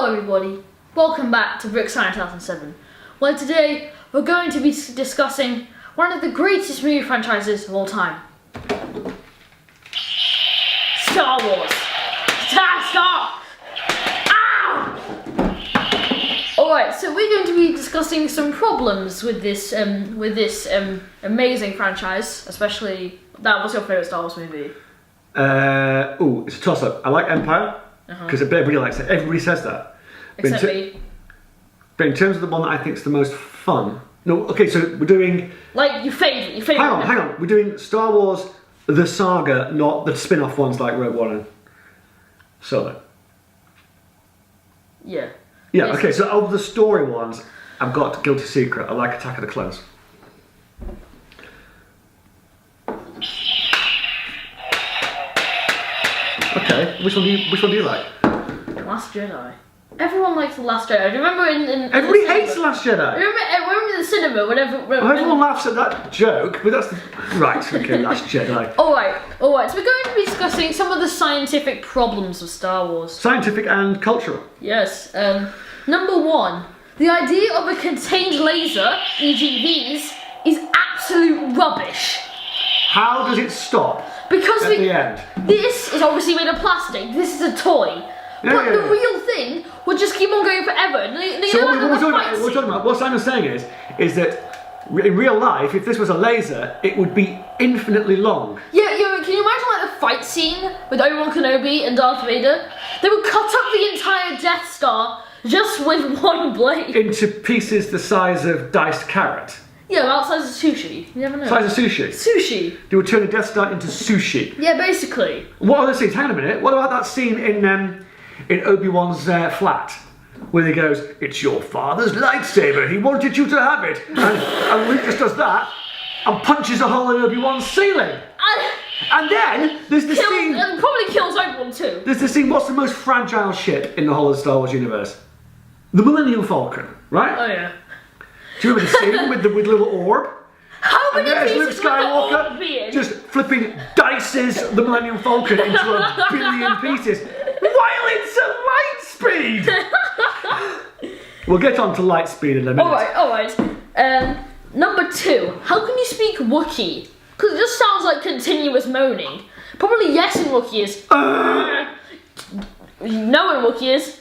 Hello everybody, welcome back to Brick Science 2007, where today we're going to be discussing one of the greatest movie franchises of all time. Star Wars! Stop! Ow! Alright, so we're going to be discussing some problems with this amazing franchise, especially, what's your favourite Star Wars movie? It's a toss-up. I like Empire, because everybody likes it. Everybody says that. Except me. But in terms of the one that I think is the most fun... No, okay, so we're doing... Like, your favourite. Hang on. We're doing Star Wars, the saga, not the spin-off ones like Rogue One and Solo. Yeah. Yeah, okay, so of the story ones, I've got Guilty Secret. I like Attack of the Clones. Okay, which one do you like? Last Jedi. Everyone likes The Last Jedi. Do you remember Everybody hates The Last Jedi. Remember in the cinema, whenever everyone laughs at that joke, but that's the... Right, okay, Last Jedi. Alright, so we're going to be discussing some of the scientific problems of Star Wars. Scientific and cultural. Yes. Number one, the idea of a contained laser, e.g. these, is absolute rubbish. How does it stop because at the end? This is obviously made of plastic. This is a toy. But the real thing would just keep on going forever. So what we're talking about, what Simon's saying is that in real life, if this was a laser, it would be infinitely long. Yeah, can you imagine like the fight scene with Obi-Wan Kenobi and Darth Vader? They would cut up the entire Death Star just with one blade. Into pieces the size of diced carrot. Yeah, about the size of sushi. You never know. Size of sushi. Sushi. They would turn the Death Star into sushi. Yeah, basically. What other scenes? Hang on a minute. What about that scene in Obi-Wan's flat, where he goes, "It's your father's lightsaber. He wanted you to have it," and Luke just does that and punches a hole in Obi-Wan's ceiling. And then there's the scene. And probably kills Obi-Wan too. There's the scene. What's the most fragile ship in the whole of the Star Wars universe? The Millennium Falcon, right? Oh yeah. Do you remember the scene with the little orb? How many and pieces Luke would the orb be in? just flipping dices the Millennium Falcon into a billion pieces while it's at light speed. We'll get on to light speed in a minute. Alright. Number two, how can you speak Wookiee? Because it just sounds like continuous moaning. Probably yes in Wookiee is. No in Wookiee is.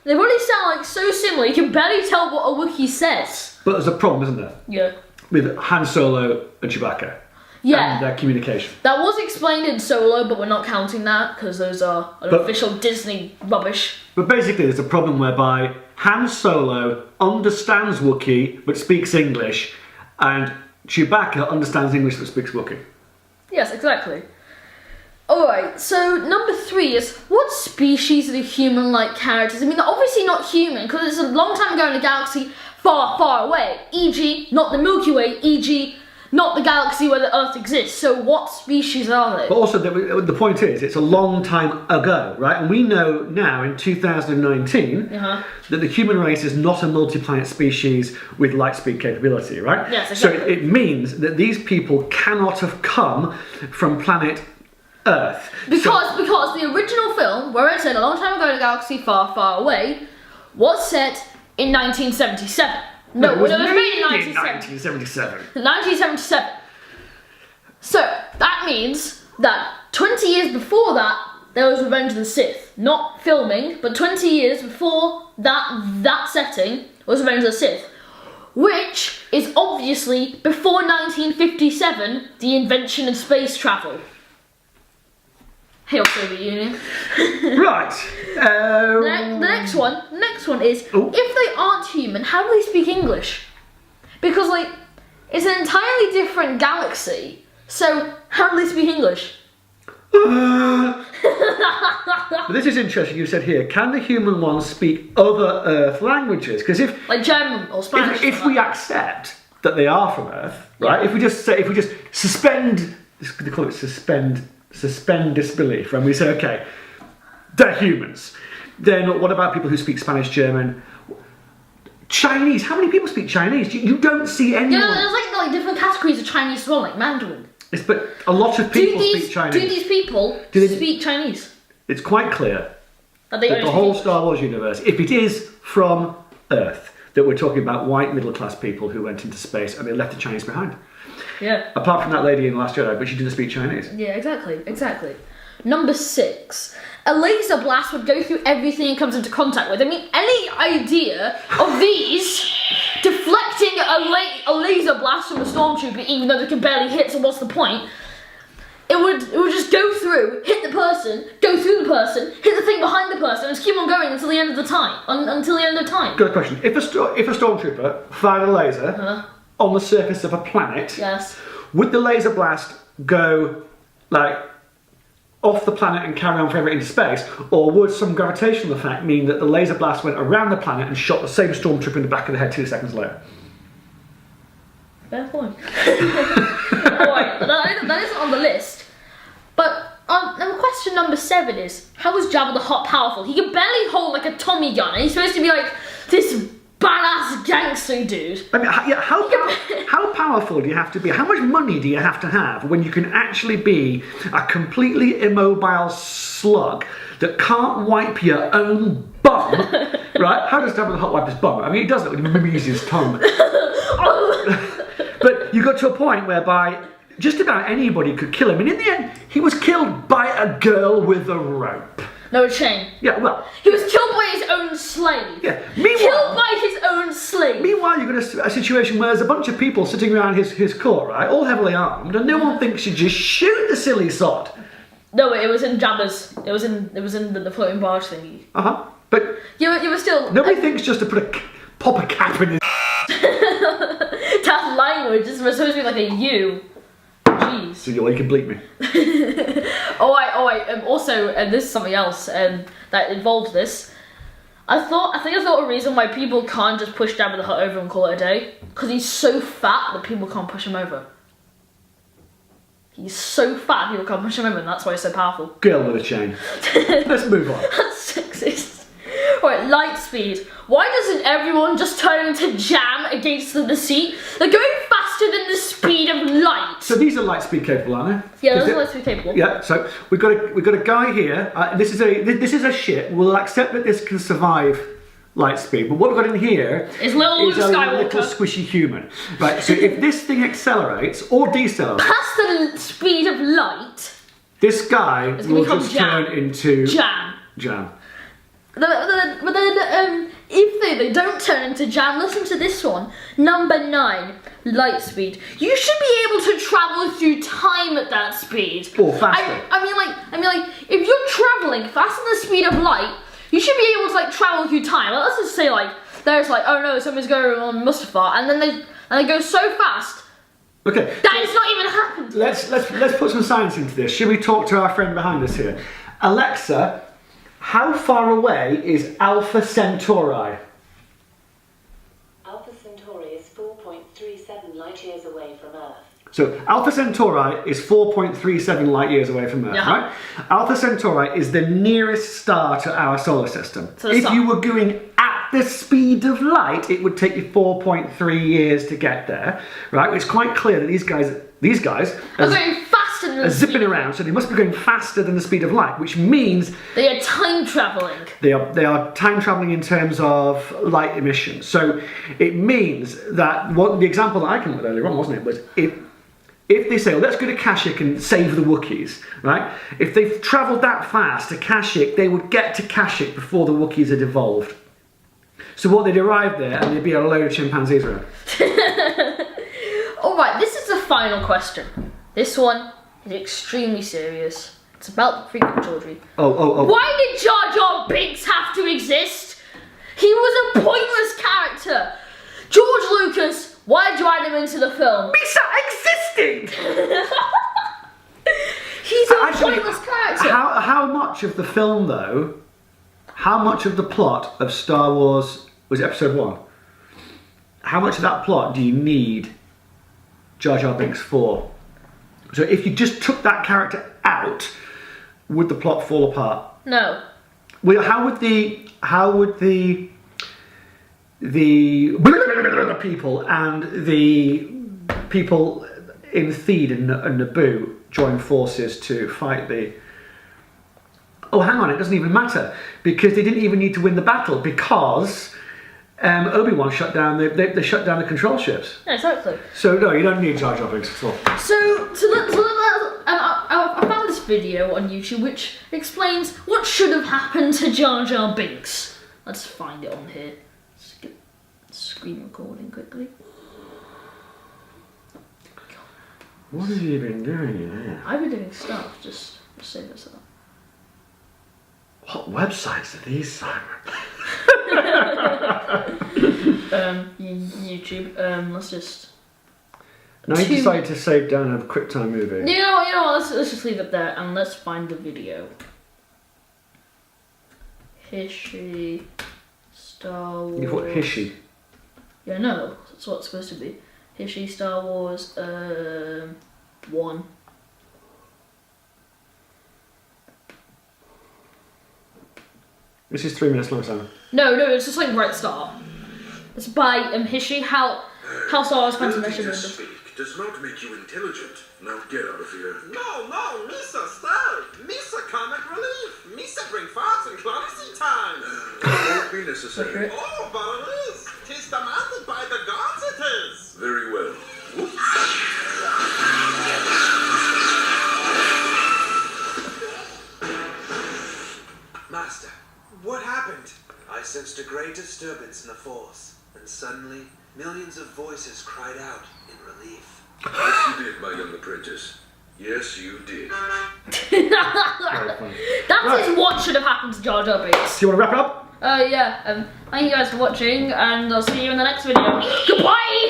They really sound like so similar, you can barely tell what a Wookiee says. But there's a problem, isn't there? Yeah. With Han Solo and Chewbacca. Yeah. And their communication. That was explained in Solo, but we're not counting that because those are official Disney rubbish. But basically, there's a problem whereby Han Solo understands Wookiee but speaks English, and Chewbacca understands English but speaks Wookiee. Yes, exactly. Alright, so number three is, what species are the human-like characters? I mean, they're obviously not human, because it's a long time ago in a galaxy far, far away. E.g., not the Milky Way, e.g., not the galaxy where the Earth exists. So what species are they? But also, the point is, it's a long time ago, right? And we know now, in 2019, that the human race is not a multi-planet species with light speed capability, right? Yes, exactly. So it means that these people cannot have come from planet Earth. Because the original film, where it said a long time ago in a galaxy far, far away, was set in 1977. No, it was made in 1977. 1977. So, that means that 20 years before that, there was Revenge of the Sith. Not filming, but 20 years before that setting was Revenge of the Sith. Which is obviously before 1957, the invention of space travel. Hail Soviet Union. Right. The next one is, if they aren't human, how do they speak English? Because, like, it's an entirely different galaxy, so how do they speak English? But this is interesting, you said here, can the human ones speak other Earth languages? Because if... Like German or Spanish. If we accept that they are from Earth, right, if we just suspend, they call it suspend disbelief, and we say, okay, they're humans. Then what about people who speak Spanish, German, Chinese? How many people speak Chinese? You don't see anyone. Yeah, there's like different categories of Chinese as well, like Mandarin. But a lot of people speak Chinese. Do these people speak Chinese? It's quite clear The whole Star Wars universe. If it is from Earth, that we're talking about white middle-class people who went into space and they left the Chinese behind. Yeah. Apart from that lady in The Last Jedi, but she didn't speak Chinese. Yeah, exactly. Number 6. A laser blast would go through everything it comes into contact with. I mean, any idea of these deflecting a laser blast from a stormtrooper, even though they can barely hit, so what's the point? It would just go through, hit the person, go through the person, hit the thing behind the person, and just keep on going until the end of the time. Until the end of time. Good question. If a stormtrooper fired a laser on the surface of a planet, yes, would the laser blast go like off the planet and carry on forever into space, or would some gravitational effect mean that the laser blast went around the planet and shot the same stormtrooper in the back of the head 2 seconds later? Fair point. Alright, that isn't on the list. But question number 7 is, how is Jabba the Hutt powerful? He can barely hold like a Tommy gun, and he's supposed to be like this badass gangster dude. I mean, how powerful do you have to be? How much money do you have to have when you can actually be a completely immobile slug that can't wipe your own bum? Right? How does Jabba the Hutt wipe his bum? I mean, he does it when he uses his tongue. But you got to a point whereby just about anybody could kill him, and in the end, he was killed by a girl with a rope. No, a chain. Yeah, well... He was killed by his own slave. Yeah, killed by his own slave. Meanwhile, you've got a situation where there's a bunch of people sitting around his court, right, all heavily armed, and no one thinks you just shoot the silly sod. No, it was in Jabba's. It was in the floating barge thingy. But... You were still... Nobody thinks just to pop a cap in his... That language is supposed to be like a U. Jeez. So you can bleep me. Also, this is something else that involves this. I think a reason why people can't just push Jabba the Hutt over and call it a day, because he's so fat that people can't push him over. He's so fat people can't push him over, and that's why he's so powerful. Girl with a chain. Let's move on. That's sexist. Alright, light speed. Why doesn't everyone just turn into jam against the seat? They're going faster than the speed of light. So these are light speed capable, aren't they? Yeah, those are light speed capable. Yeah. So we've got a guy here. This is a ship. We'll accept that this can survive light speed, but what we've got in here is a little squishy human. Right. So if this thing accelerates or decelerates past the speed of light, this guy will just turn into jam. But then, if they don't turn into jam, listen to this one. Number 9, light speed. You should be able to travel through time at that speed. Or faster. I mean, like, if you're traveling faster than the speed of light, you should be able to travel through time. Like, let's just say there's oh no, something's going on Mustafar, and then they go so fast. Okay. That is not even happened. Let's put some science into this. Should we talk to our friend behind us here, Alexa? How far away is Alpha Centauri? Alpha Centauri is 4.37 light years away from Earth. So Alpha Centauri is 4.37 light years away from Earth, right? Alpha Centauri is the nearest star to our solar system. So if you were going at the speed of light, it would take you 4.3 years to get there, right? It's quite clear that these guys are going faster than are zipping around, so they must be going faster than the speed of light, which means they are time traveling. They are time traveling in terms of light emission. So it means that the example that I came up with earlier on, wasn't it, was if they say, well, let's go to Kashyyyk and save the Wookiees, right? If they've travelled that fast to Kashyyyk, they would get to Kashyyyk before the Wookiees had evolved. So what, they'd arrive there and there'd be a load of chimpanzees around. Alright, this is the final question. This one is extremely serious. It's about the prequel trilogy. Oh. Why did Jar Jar Binks have to exist? He was a pointless character. George Lucas, why did you add him into the film? Existing! He's a pointless character. How much of the film, though, how much of the plot of Star Wars was Episode 1? How much of that plot do you need Jar Jar Binks for? So if you just took that character out, would the plot fall apart? No. Well, how would the people and the people in Theed and Naboo join forces to fight the oh, hang on, it doesn't even matter because they didn't even need to win the battle because Obi-Wan shut down they shut down the control ships. Yeah, exactly. So no, you don't need Jar Jar Binks at all. I found this video on YouTube which explains what should have happened to Jar Jar Binks. Let's find it on here. Skip screen recording quickly. What have you been doing here? I've been doing stuff. Just say this up. What websites are these, Simon? YouTube. Let's just. Now you decided to save down a QuickTime movie. You know what? Let's just leave it there and let's find the video. History, Star Wars. You thought Hishi? Yeah, no, that's what it's supposed to be. History, Star Wars, 1. This is 3 minutes long, Simon. No, it's just like right start. It's by History, how Star Wars Phantom Menace. To speak does not make you intelligent. Now get out of here. No, Misa, stop! Misa, comic relief! Misa, bring farts and closet time! It won't be necessary. Oh, but it is! Tis demanded by the gods, it is! Very well. Master, what happened? I sensed a great disturbance in the Force, and suddenly, millions of voices cried out in relief. Yes, you did, my young apprentice. Yes, you did. That is what should have happened to Jar Jar Binks. Do you want to wrap it up? Yeah. Thank you guys for watching, and I'll see you in the next video. Goodbye!